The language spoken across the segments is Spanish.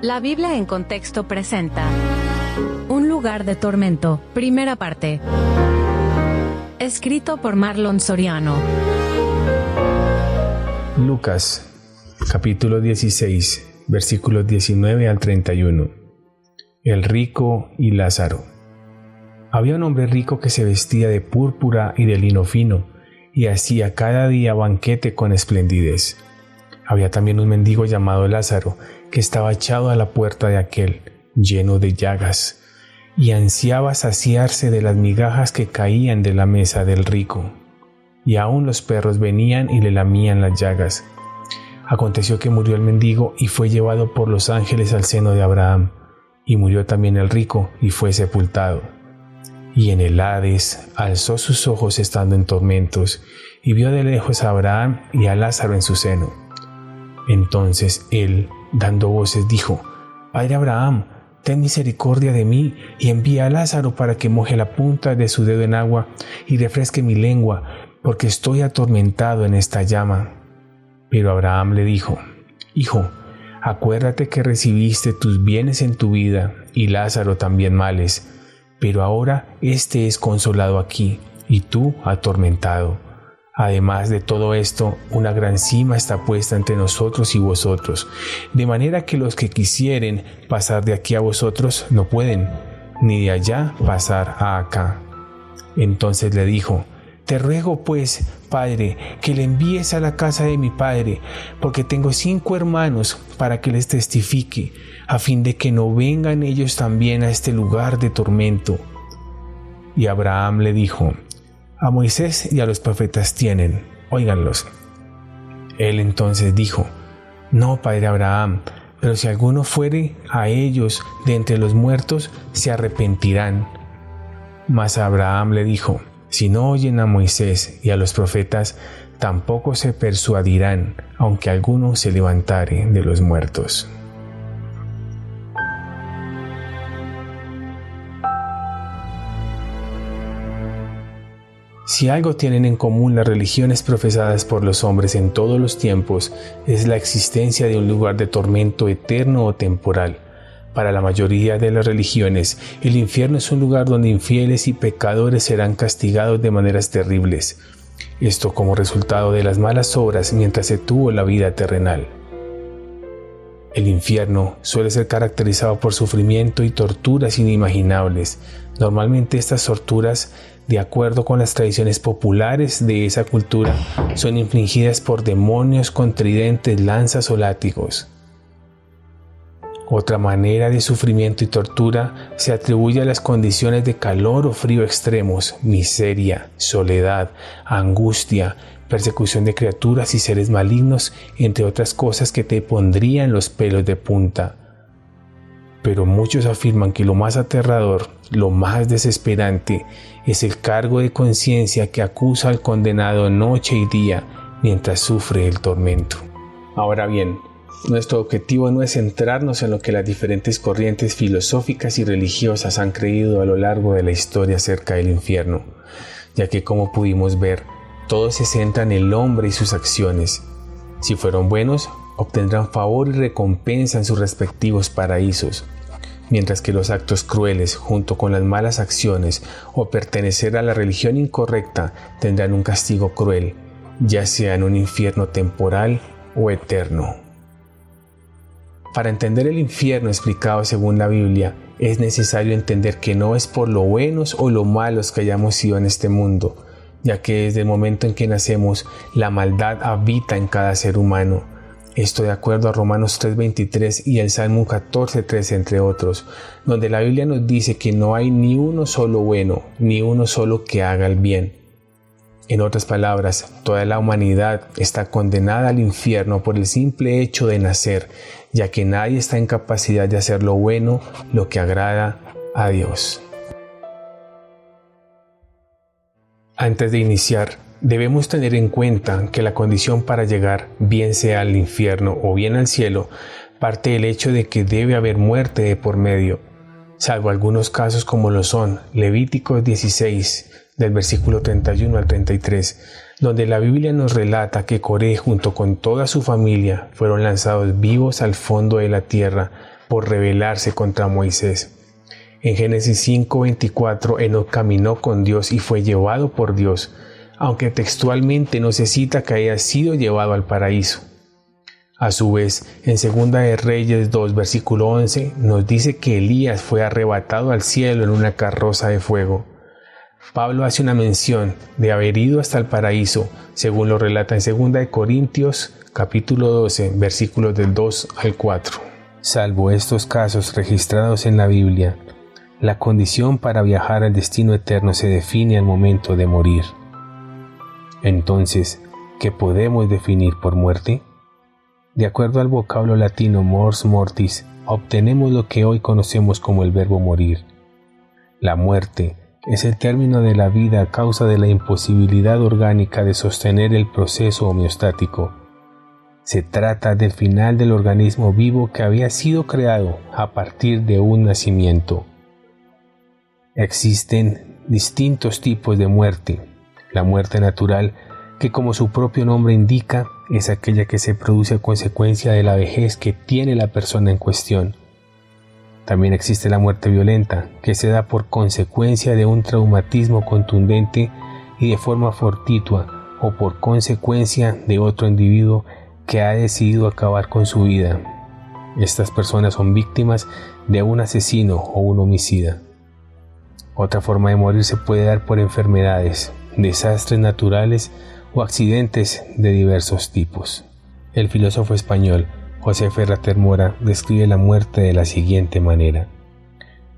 La Biblia en Contexto presenta Un lugar de tormento, primera parte. Escrito por Marlon Soriano. Lucas, capítulo 16, versículos 19 al 31. El rico y Lázaro. Había un hombre rico que se vestía de púrpura y de lino fino, y hacía cada día banquete con esplendidez. Había también un mendigo llamado Lázaro, que estaba echado a la puerta de aquel, lleno de llagas, y ansiaba saciarse de las migajas que caían de la mesa del rico. Y aún los perros venían y le lamían las llagas. Aconteció que murió el mendigo y fue llevado por los ángeles al seno de Abraham, y murió también el rico y fue sepultado. Y en el Hades alzó sus ojos estando en tormentos, y vio de lejos a Abraham y a Lázaro en su seno. Entonces él, dando voces, dijo: Padre Abraham, ten misericordia de mí, y envía a Lázaro para que moje la punta de su dedo en agua y refresque mi lengua, porque estoy atormentado en esta llama. Pero Abraham le dijo: Hijo, acuérdate que recibiste tus bienes en tu vida, y Lázaro también males, pero ahora éste es consolado aquí, y tú atormentado. Además de todo esto, una gran sima está puesta entre nosotros y vosotros, de manera que los que quisieren pasar de aquí a vosotros no pueden, ni de allá pasar a acá. Entonces le dijo: Te ruego pues, Padre, que le envíes a la casa de mi padre, porque tengo 5 hermanos, para que les testifique, a fin de que no vengan ellos también a este lugar de tormento. Y Abraham le dijo: A Moisés y a los profetas tienen, óiganlos. Él entonces dijo: No, padre Abraham, pero si alguno fuere a ellos de entre los muertos, se arrepentirán. Mas Abraham le dijo: Si no oyen a Moisés y a los profetas, tampoco se persuadirán, aunque alguno se levantare de los muertos. Si algo tienen en común las religiones profesadas por los hombres en todos los tiempos, es la existencia de un lugar de tormento eterno o temporal. Para la mayoría de las religiones, el infierno es un lugar donde infieles y pecadores serán castigados de maneras terribles. Esto como resultado de las malas obras mientras se tuvo la vida terrenal. El infierno suele ser caracterizado por sufrimiento y torturas inimaginables. Normalmente estas torturas, de acuerdo con las tradiciones populares de esa cultura, son infligidas por demonios con tridentes, lanzas o látigos. Otra manera de sufrimiento y tortura se atribuye a las condiciones de calor o frío extremos, miseria, soledad, angustia, persecución de criaturas y seres malignos, entre otras cosas que te pondrían los pelos de punta. Pero muchos afirman que lo más aterrador, lo más desesperante, es el cargo de conciencia que acusa al condenado noche y día mientras sufre el tormento. Ahora bien, nuestro objetivo no es centrarnos en lo que las diferentes corrientes filosóficas y religiosas han creído a lo largo de la historia acerca del infierno, ya que, como pudimos ver, todo se centra en el hombre y sus acciones. Si fueron buenos, obtendrán favor y recompensa en sus respectivos paraísos, mientras que los actos crueles, junto con las malas acciones o pertenecer a la religión incorrecta, tendrán un castigo cruel, ya sea en un infierno temporal o eterno. Para entender el infierno explicado según la Biblia, es necesario entender que no es por lo buenos o lo malos que hayamos sido en este mundo, ya que desde el momento en que nacemos, la maldad habita en cada ser humano. Esto de acuerdo a Romanos 3:23 y el Salmo 14:3, entre otros, donde la Biblia nos dice que no hay ni uno solo bueno, ni uno solo que haga el bien. En otras palabras, toda la humanidad está condenada al infierno por el simple hecho de nacer, ya que nadie está en capacidad de hacer lo bueno, lo que agrada a Dios. Antes de iniciar, debemos tener en cuenta que la condición para llegar, bien sea al infierno o bien al cielo, parte del hecho de que debe haber muerte de por medio, salvo algunos casos como lo son Levíticos 16, del versículo 31 al 33, donde la Biblia nos relata que Coré junto con toda su familia fueron lanzados vivos al fondo de la tierra por rebelarse contra Moisés. En Génesis 5:24, Enoc caminó con Dios y fue llevado por Dios, aunque textualmente no se cita que haya sido llevado al paraíso. A su vez, en 2 de Reyes 2, versículo 11, nos dice que Elías fue arrebatado al cielo en una carroza de fuego. Pablo hace una mención de haber ido hasta el paraíso, según lo relata en 2 de Corintios, capítulo 12, versículos del 2 al 4. Salvo estos casos registrados en la Biblia, la condición para viajar al destino eterno se define al momento de morir. Entonces, ¿qué podemos definir por muerte? De acuerdo al vocablo latino mors mortis, obtenemos lo que hoy conocemos como el verbo morir. La muerte es el término de la vida a causa de la imposibilidad orgánica de sostener el proceso homeostático. Se trata del final del organismo vivo que había sido creado a partir de un nacimiento. Existen distintos tipos de muerte. La muerte natural, que como su propio nombre indica, es aquella que se produce a consecuencia de la vejez que tiene la persona en cuestión. También existe la muerte violenta, que se da por consecuencia de un traumatismo contundente y de forma fortuita o por consecuencia de otro individuo que ha decidido acabar con su vida. Estas personas son víctimas de un asesino o un homicida. Otra forma de morir se puede dar por enfermedades, desastres naturales o accidentes de diversos tipos. El filósofo español José Ferrater Mora describe la muerte de la siguiente manera: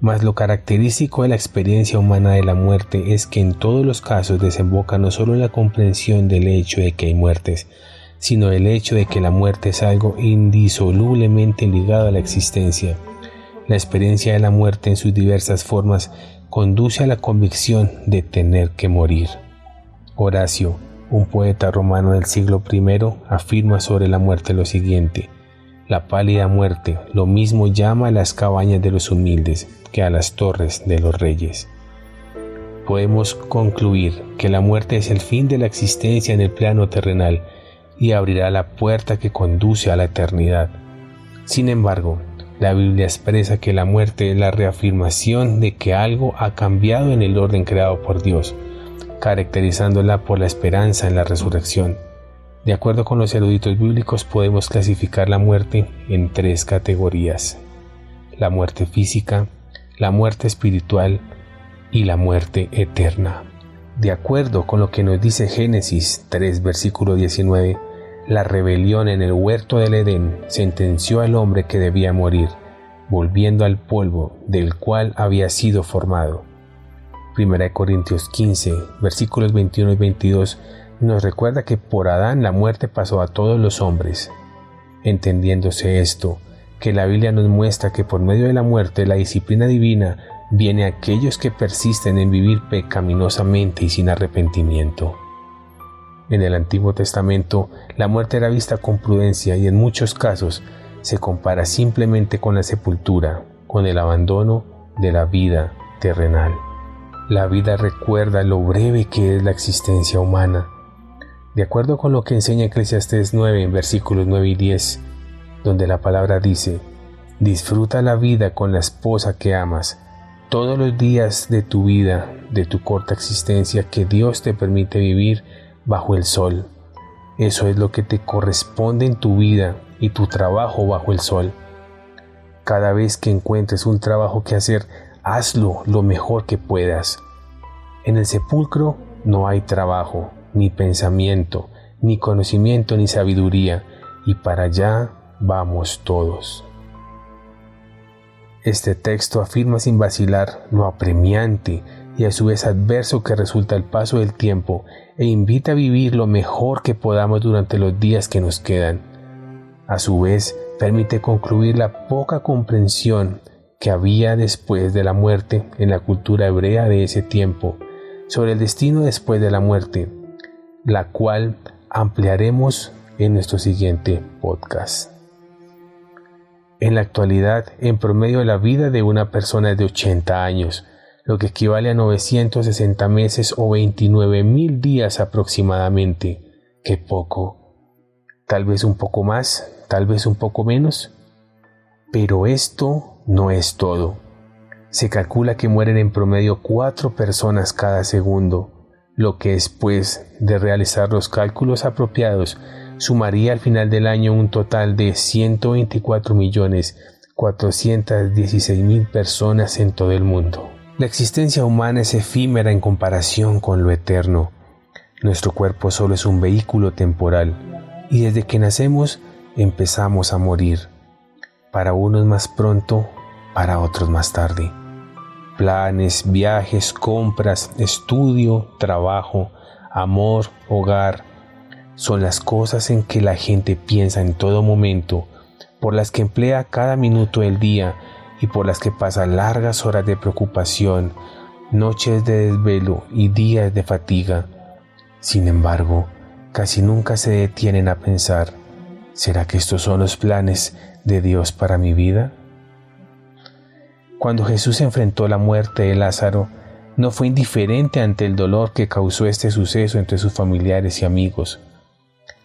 mas lo característico de la experiencia humana de la muerte es que en todos los casos desemboca no solo en la comprensión del hecho de que hay muertes, sino el hecho de que la muerte es algo indisolublemente ligado a la existencia. La experiencia de la muerte en sus diversas formas conduce a la convicción de tener que morir. Horacio, un poeta romano del siglo I, afirma sobre la muerte lo siguiente: la pálida muerte lo mismo llama a las cabañas de los humildes que a las torres de los reyes. Podemos concluir que la muerte es el fin de la existencia en el plano terrenal y abrirá la puerta que conduce a la eternidad. Sin embargo, la Biblia expresa que la muerte es la reafirmación de que algo ha cambiado en el orden creado por Dios, caracterizándola por la esperanza en la resurrección. De acuerdo con los eruditos bíblicos, podemos clasificar la muerte en 3 categorías: la muerte física, la muerte espiritual y la muerte eterna. De acuerdo con lo que nos dice Génesis 3, versículo 19, la rebelión en el huerto del Edén sentenció al hombre que debía morir, volviendo al polvo del cual había sido formado. 1 Corintios 15, versículos 21 y 22 nos recuerda que por Adán la muerte pasó a todos los hombres. Entendiéndose esto, que la Biblia nos muestra que por medio de la muerte la disciplina divina viene a aquellos que persisten en vivir pecaminosamente y sin arrepentimiento. En el Antiguo Testamento, la muerte era vista con prudencia y en muchos casos se compara simplemente con la sepultura, con el abandono de la vida terrenal. La vida recuerda lo breve que es la existencia humana. De acuerdo con lo que enseña Eclesiastés 9 en versículos 9 y 10, donde la palabra dice: disfruta la vida con la esposa que amas, todos los días de tu vida, de tu corta existencia que Dios te permite vivir bajo el sol. Eso es lo que te corresponde en tu vida y tu trabajo bajo el sol. Cada vez que encuentres un trabajo que hacer, hazlo lo mejor que puedas. En el sepulcro no hay trabajo, ni pensamiento, ni conocimiento, ni sabiduría, y para allá vamos todos. Este texto afirma sin vacilar lo apremiante y a su vez adverso que resulta el paso del tiempo e invita a vivir lo mejor que podamos durante los días que nos quedan. A su vez, permite concluir la poca comprensión que había después de la muerte en la cultura hebrea de ese tiempo sobre el destino después de la muerte, la cual ampliaremos en nuestro siguiente podcast. En la actualidad, en promedio la vida de una persona es de 80 años, lo que equivale a 960 meses o 29,000 días aproximadamente. ¡Qué poco! Tal vez un poco más, tal vez un poco menos. Pero esto no es todo. Se calcula que mueren en promedio 4 personas cada segundo, lo que después de realizar los cálculos apropiados sumaría al final del año un total de 124.416.000 personas en todo el mundo. La existencia humana es efímera en comparación con lo eterno. Nuestro cuerpo solo es un vehículo temporal y desde que nacemos empezamos a morir. Para unos más pronto, para otros más tarde. Planes, viajes, compras, estudio, trabajo, amor, hogar, son las cosas en que la gente piensa en todo momento, por las que emplea cada minuto del día y por las que pasa largas horas de preocupación, noches de desvelo y días de fatiga. Sin embargo, casi nunca se detienen a pensar, ¿será que estos son los planes de Dios para mi vida? Cuando Jesús enfrentó la muerte de Lázaro, no fue indiferente ante el dolor que causó este suceso entre sus familiares y amigos.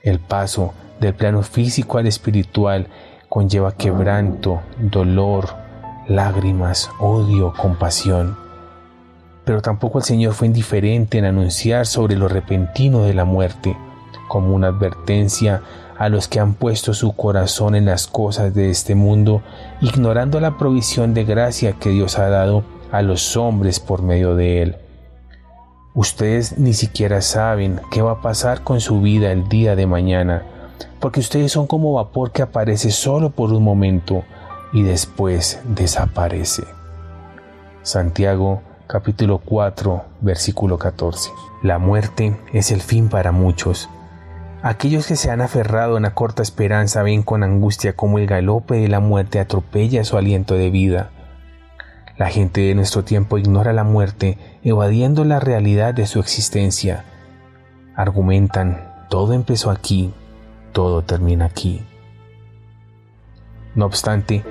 El paso del plano físico al espiritual conlleva quebranto, dolor, lágrimas, odio, compasión. Pero tampoco el Señor fue indiferente en anunciar sobre lo repentino de la muerte, como una advertencia a los que han puesto su corazón en las cosas de este mundo, ignorando la provisión de gracia que Dios ha dado a los hombres por medio de Él. Ustedes ni siquiera saben qué va a pasar con su vida el día de mañana, porque ustedes son como vapor que aparece solo por un momento y después desaparece. Santiago capítulo 4, versículo 14. La muerte es el fin para muchos. Aquellos que se han aferrado a una corta esperanza ven con angustia cómo el galope de la muerte atropella su aliento de vida. La gente de nuestro tiempo ignora la muerte, evadiendo la realidad de su existencia. Argumentan, todo empezó aquí, todo termina aquí. No obstante,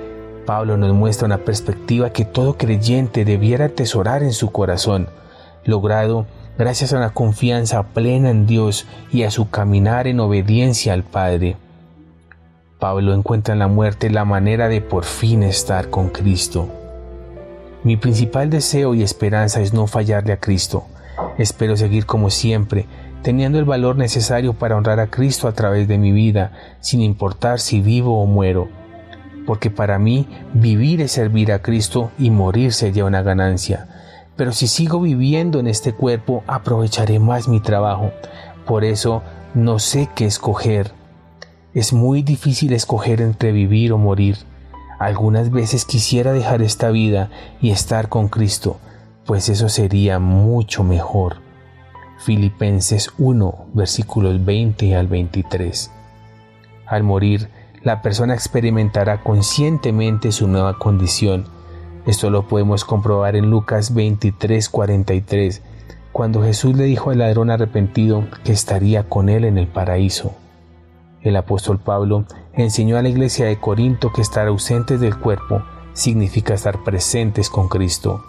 Pablo nos muestra una perspectiva que todo creyente debiera atesorar en su corazón, logrado gracias a una confianza plena en Dios y a su caminar en obediencia al Padre. Pablo encuentra en la muerte la manera de por fin estar con Cristo. Mi principal deseo y esperanza es no fallarle a Cristo. Espero seguir como siempre, teniendo el valor necesario para honrar a Cristo a través de mi vida, sin importar si vivo o muero. Porque para mí, vivir es servir a Cristo y morir sería una ganancia. Pero si sigo viviendo en este cuerpo, aprovecharé más mi trabajo. Por eso, no sé qué escoger. Es muy difícil escoger entre vivir o morir. Algunas veces quisiera dejar esta vida y estar con Cristo, pues eso sería mucho mejor. Filipenses 1, versículos 20 al 23. Al morir, la persona experimentará conscientemente su nueva condición. Esto lo podemos comprobar en Lucas 23:43, cuando Jesús le dijo al ladrón arrepentido que estaría con él en el paraíso. El apóstol Pablo enseñó a la iglesia de Corinto que estar ausentes del cuerpo significa estar presentes con Cristo.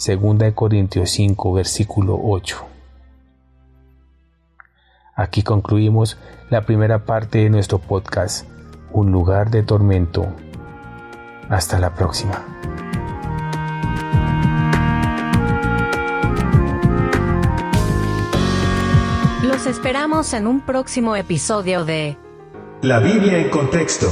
2 Corintios 5, versículo 8. Aquí concluimos la primera parte de nuestro podcast, Un lugar de tormento. Hasta la próxima. Los esperamos en un próximo episodio de La Biblia en contexto.